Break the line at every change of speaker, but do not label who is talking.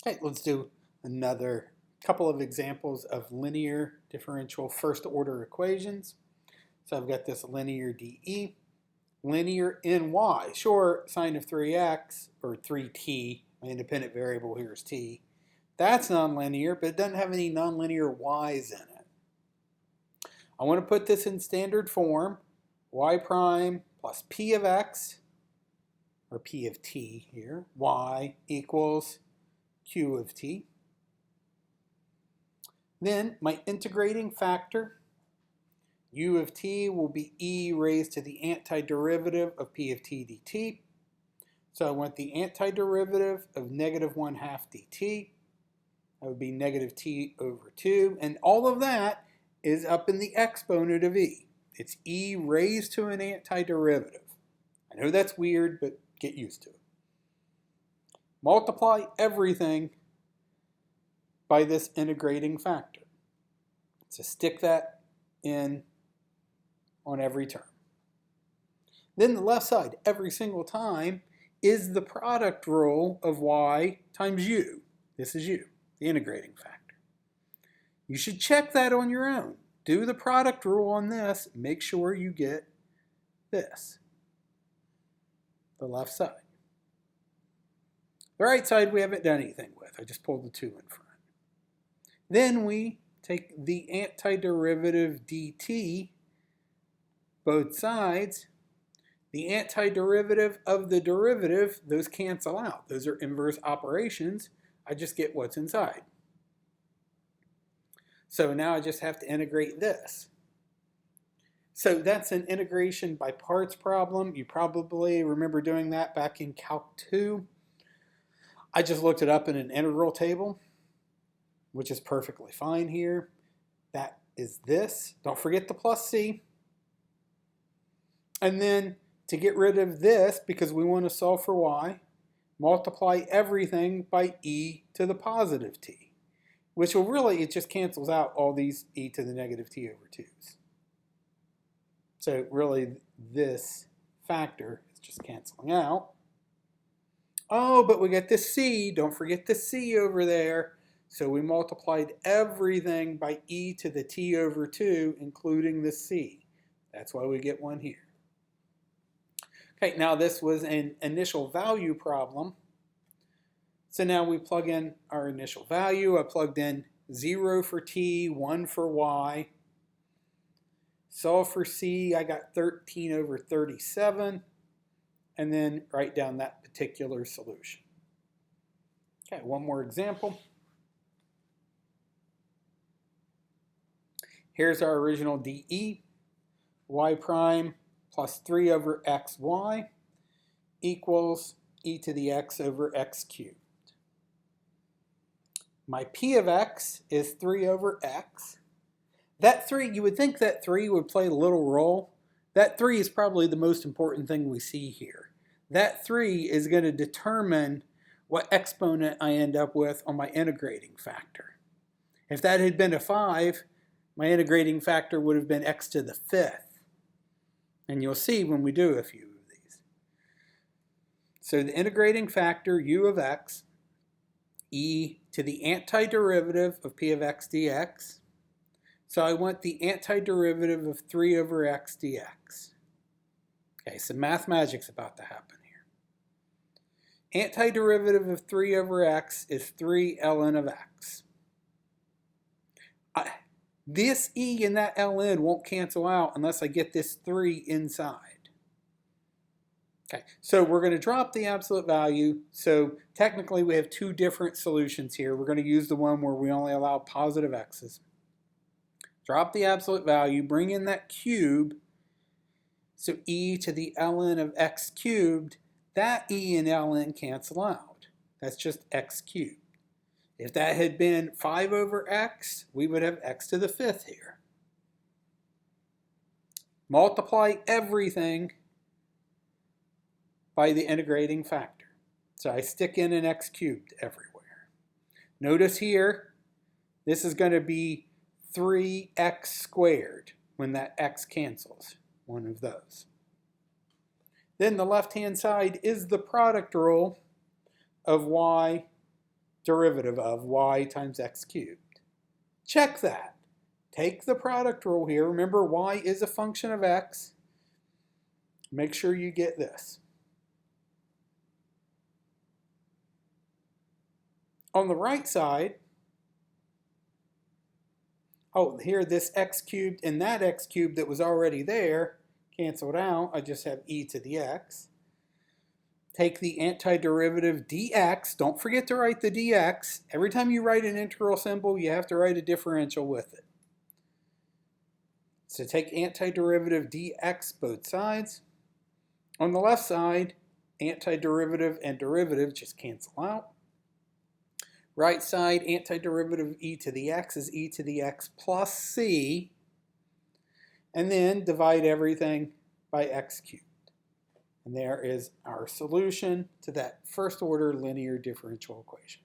Okay, let's do another couple of examples of linear differential first order equations. So I've got this linear dE, linear in y. Sure, sine of 3x or 3t, my independent variable here is t. That's nonlinear, but it doesn't have any nonlinear y's in it. I want to put this in standard form, y prime plus p of x, or p of t here, y equals q of t. Then my integrating factor, u of t, will be e raised to the antiderivative of p of t dt. So I want the antiderivative of negative 1/2 dt. That would be negative t over 2. And all of that is up in the exponent of e. It's e raised to an antiderivative. I know that's weird, but get used to it. Multiply everything by this integrating factor. So stick that in on every term. Then the left side, every single time, is the product rule of y times u. This is u, the integrating factor. You should check that on your own. Do the product rule on this. Make sure you get this, the left side. The right side we haven't done anything with. I just pulled the 2 in front. Then we take the antiderivative dt, both sides. The antiderivative of the derivative, those cancel out. Those are inverse operations. I just get what's inside. So now I just have to integrate this. So that's an integration by parts problem. You probably remember doing that back in Calc 2. I just looked it up in an integral table, which is perfectly fine here. That is this. Don't forget the plus c. And then to get rid of this, because we want to solve for y, multiply everything by e to the positive t, which will really, it just cancels out all these e to the negative t over 2's. So really, this factor is just canceling out. Oh, but we got this c. Don't forget the c over there. So we multiplied everything by e to the t over 2, including the c. That's why we get 1 here. Okay, now this was an initial value problem. So now we plug in our initial value. I plugged in 0 for t, 1 for y. Solve for c, I got 13 over 37. And then write down that particular solution. Okay, one more example. Here's our original dE, y prime plus 3 over xy equals e to the x over x cubed. My p of x is 3 over x. That 3, you would think that 3 would play a little role. That 3 is probably the most important thing we see here. That 3 is going to determine what exponent I end up with on my integrating factor. If that had been a 5, my integrating factor would have been x to the 5th. And you'll see when we do a few of these. So the integrating factor, u of x, e to the antiderivative of p of x dx. So I want the antiderivative of 3 over x dx. Okay, some math magic's about to happen here. Antiderivative of 3 over x is 3 ln of x. This e and that ln won't cancel out unless I get this 3 inside. Okay, so we're going to drop the absolute value. So technically we have 2 different solutions here. We're going to use the one where we only allow positive x's. Drop the absolute value, bring in that cube. So e to the ln of x cubed, that e and ln cancel out. That's just x cubed. If that had been 5 over x, we would have x to the 5th here. Multiply everything by the integrating factor. So I stick in an x cubed everywhere. Notice here, this is going to be 3x squared when that x cancels, one of those. Then the left-hand side is the product rule of y derivative of y times x cubed. Check that. Take the product rule here. Remember, y is a function of x. Make sure you get this. On the right side, oh, here this x cubed and that x cubed that was already there canceled out. I just have e to the x. Take the antiderivative dx. Don't forget to write the dx. Every time you write an integral symbol, you have to write a differential with it. So take antiderivative dx both sides. On the left side, antiderivative and derivative just cancel out. Right side, antiderivative of e to the x is e to the x plus c. And then divide everything by x cubed. And there is our solution to that first order linear differential equation.